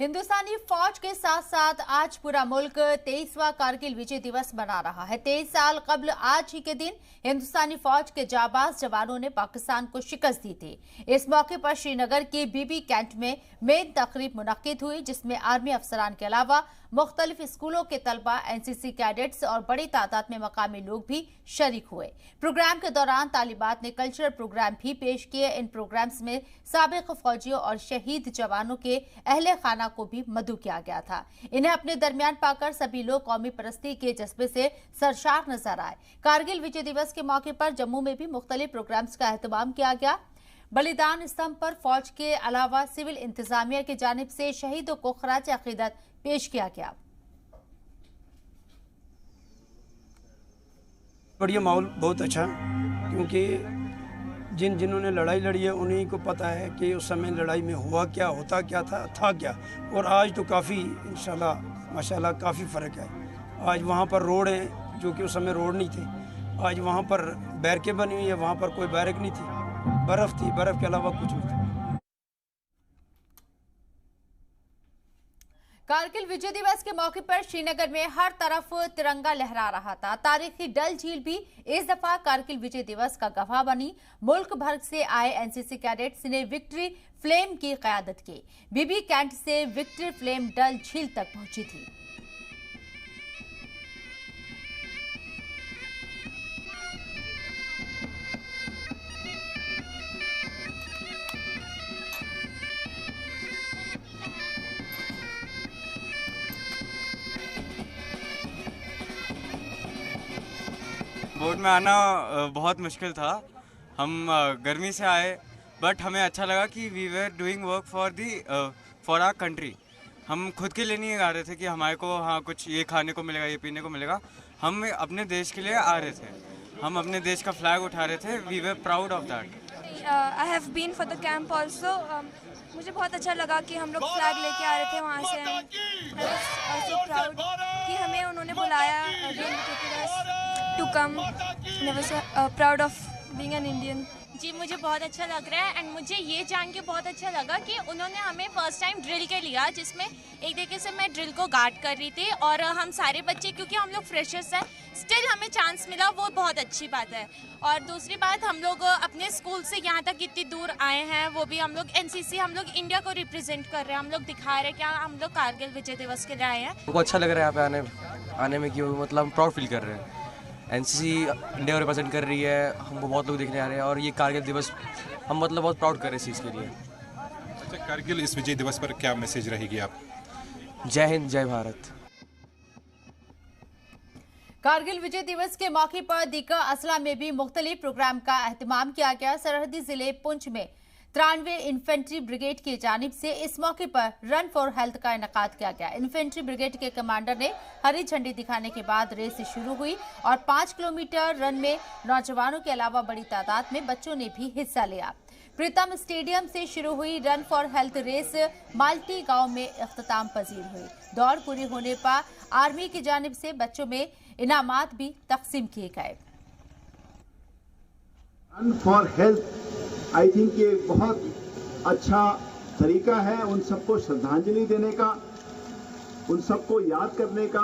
हिंदुस्तानी फौज के साथ साथ आज पूरा मुल्क 23वां कारगिल विजय दिवस मना रहा है। 23 साल कबल आज ही के दिन हिंदुस्तानी फौज के जाबाज जवानों ने पाकिस्तान को शिकस्त दी थी। इस मौके पर श्रीनगर के बीबी कैंट में मेन तकरीब मुनक्किद हुई, जिसमें आर्मी अफसरान के अलावा मुख्तलिफ स्कूलों के तलबा, एनसीसी कैडेट्स और बड़ी तादाद में मकामी लोग भी शरीक हुए। प्रोग्राम के दौरान तालिबात ने कल्चरल प्रोग्राम भी पेश किए। इन प्रोग्राम्स में साबिक फौजियों और शहीद जवानों के अहले खाना को भी मदऊ किया गया था। इन्हें अपने दरमियान पाकर सभी लोग कौमी परस्ती के जज्बे से सरशार नजर आए। कारगिल विजय दिवस के मौके पर जम्मू में भी मुख्तलिफ प्रोग्राम्स का एहतमाम किया गया। बलिदान स्तंभ पर फौज के अलावा सिविल इंतजामिया की जानिब से शहीदों को खराज अकीदत पेश किया गया। बढ़िया माहौल, बहुत अच्छा, क्योंकि जिन्होंने लड़ाई लड़ी है उन्हीं को पता है कि उस समय लड़ाई में हुआ क्या, होता क्या था क्या। और आज तो काफ़ी इंशाल्लाह माशाल्लाह काफ़ी फ़र्क है। आज वहाँ पर रोड हैं जो कि उस समय रोड नहीं थे। आज वहाँ पर बैरकें बनी हुई है, वहाँ पर कोई बैरक नहीं थी, बर्फ़ थी, बर्फ़ के अलावा कुछ नहीं था। कारगिल विजय दिवस के मौके पर श्रीनगर में हर तरफ तिरंगा लहरा रहा था। तारीखी डल झील भी इस दफा कारगिल विजय दिवस का गवाह बनी। मुल्क भर से आए एनसीसी कैडेट्स ने विक्ट्री फ्लेम की क़यादत की। बीबी कैंट से विक्ट्री फ्लेम डल झील तक पहुंची थी। बोट में आना बहुत मुश्किल था। हम गर्मी से आए, बट हमें अच्छा लगा कि we were doing work for our country. हम खुद के लिए नहीं आ रहे थे कि हमारे को कुछ ये खाने को मिलेगा, ये पीने को मिलेगा। हम अपने देश के लिए आ रहे थे, हम अपने देश का फ्लैग उठा रहे थे। We were proud of that. I have been for the camp also. मुझे बहुत अच्छा लगा कि हम लोग फ्लैग लेके आ रहे थे वहाँ से। आई वाज सो प्राउड कि हमें उन्होंने बुलाया to come. I was proud of being an Indian. जी, मुझे बहुत अच्छा लग रहा है। एंड मुझे ये जान के बहुत अच्छा लगा कि उन्होंने हमें फर्स्ट टाइम ड्रिल के लिया, जिसमें एक तरीके से मैं ड्रिल को गार्ड कर रही थी और हम सारे बच्चे, क्योंकि हम लोग फ्रेशर्स हैं, स्टिल हमें चांस मिला, वो बहुत अच्छी बात है। और दूसरी बात, हम लोग अपने स्कूल से यहाँ तक इतनी दूर आए हैं, वो भी हम लोग एनसीसी, हम लोग इंडिया को रिप्रेजेंट कर रहे हैं। हम लोग दिखा रहे हैं कि हम लोग कारगिल विजय दिवस के लिए आए हैं। हमको अच्छा लग रहा है यहाँ पे आने में, कि मतलब हम प्राउड फील कर रहे हैं। एनसीसी इंडिया को रिप्रेजेंट कर रही है, हमको बहुत लोग देखने आ रहे हैं और ये कारगिल दिवस हम मतलब बहुत प्राउड कर रहे हैं इस चीज़ के लिए। अच्छा, कारगिल इस विजय दिवस पर क्या मैसेज रहेगी आप? जय हिंद, जय भारत। कारगिल विजय दिवस के मौके पर दीका असला में भी मुख्तलिफ प्रोग्राम का एहतमाम किया गया। सरहदी जिले पुंछ में 93 इन्फेंट्री ब्रिगेड की जानिब से इस मौके पर रन फॉर हेल्थ का इनेकाद किया गया। इन्फेंट्री ब्रिगेड के कमांडर ने हरी झंडी दिखाने के बाद रेस शुरू हुई और 5 किलोमीटर रन में नौजवानों के अलावा बड़ी तादाद में बच्चों ने भी हिस्सा लिया। प्रीतम स्टेडियम से शुरू हुई run for health race Malti गांव में इख्तिताम पजीर हुई। दौड़ पूरी होने पर आर्मी की जानिब से बच्चों में इनामात भी तकसीम किए गए। Run for health I think ये बहुत अच्छा तरीका है उन सबको श्रद्धांजलि देने का, उन सबको याद करने का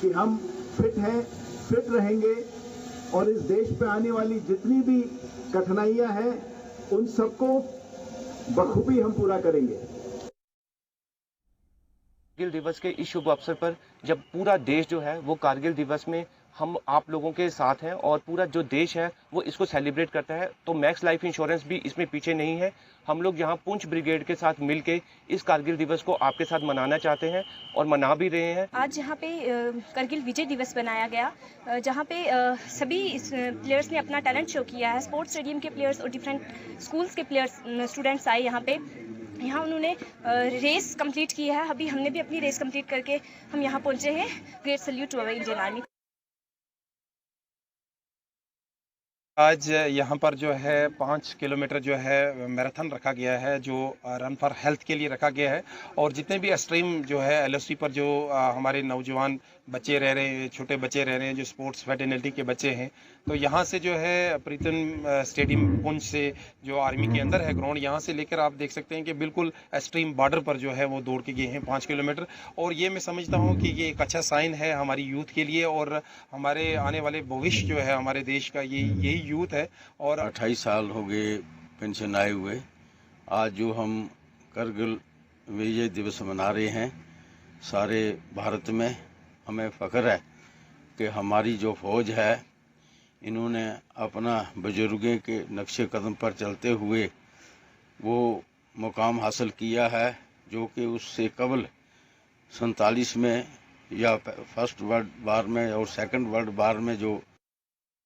कि हम फिट हैं, फिट रहेंगे और इस देश पे आने वाली जितनी भी कठिनाइयां हैं उन सबको बखूबी हम पूरा करेंगे। कारगिल दिवस के इस शुभ अवसर पर जब पूरा देश जो है वो कारगिल दिवस में हम आप लोगों के साथ हैं और पूरा जो देश है वो इसको सेलिब्रेट करता है, तो मैक्स लाइफ इंश्योरेंस भी इसमें पीछे नहीं है। हम लोग यहाँ पुंछ ब्रिगेड के साथ मिलके इस कारगिल दिवस को आपके साथ मनाना चाहते हैं और मना भी रहे हैं। आज यहाँ पे कारगिल विजय दिवस बनाया गया, जहाँ पे सभी प्लेयर्स ने अपना टैलेंट शो किया है। स्पोर्ट्स स्टेडियम के प्लेयर्स और डिफरेंट स्कूल्स के प्लेयर्स, स्टूडेंट्स आए यहाँ पे। यहाँ उन्होंने रेस कंप्लीट की है। अभी हमने भी अपनी रेस कंप्लीट करके हम यहाँ पहुँचे हैं। Great salute to our Indian army. आज यहाँ पर जो है 5 किलोमीटर जो है मैराथन रखा गया है, जो रन फॉर हेल्थ के लिए रखा गया है। और जितने भी स्ट्रीम जो है LOC पर जो हमारे नौजवान बच्चे रह रहे हैं, छोटे बच्चे रह रहे हैं, जो स्पोर्ट्स फैटर्निटी के बच्चे हैं, तो यहाँ से जो है प्रीतम स्टेडियम पुंछ से जो आर्मी के अंदर है ग्राउंड, यहाँ से लेकर आप देख सकते हैं कि बिल्कुल स्ट्रीम बॉर्डर पर जो है वो दौड़ के गए हैं 5 किलोमीटर। और ये मैं समझता हूँ कि ये एक अच्छा साइन है हमारी यूथ के लिए और हमारे आने वाले भविष्य जो है हमारे देश का, यही यूथ है। और 28 साल हो गए पेंशन आए हुए। आज जो हम करगिल विजय दिवस मना रहे हैं, सारे भारत में हमें फ़ख्र है कि हमारी जो फ़ौज है, इन्होंने अपना बुजुर्गों के नक्शे कदम पर चलते हुए वो मुकाम हासिल किया है जो कि उससे कबल 47 में या फर्स्ट वर्ल्ड वार में और सेकंड वर्ल्ड वार में जो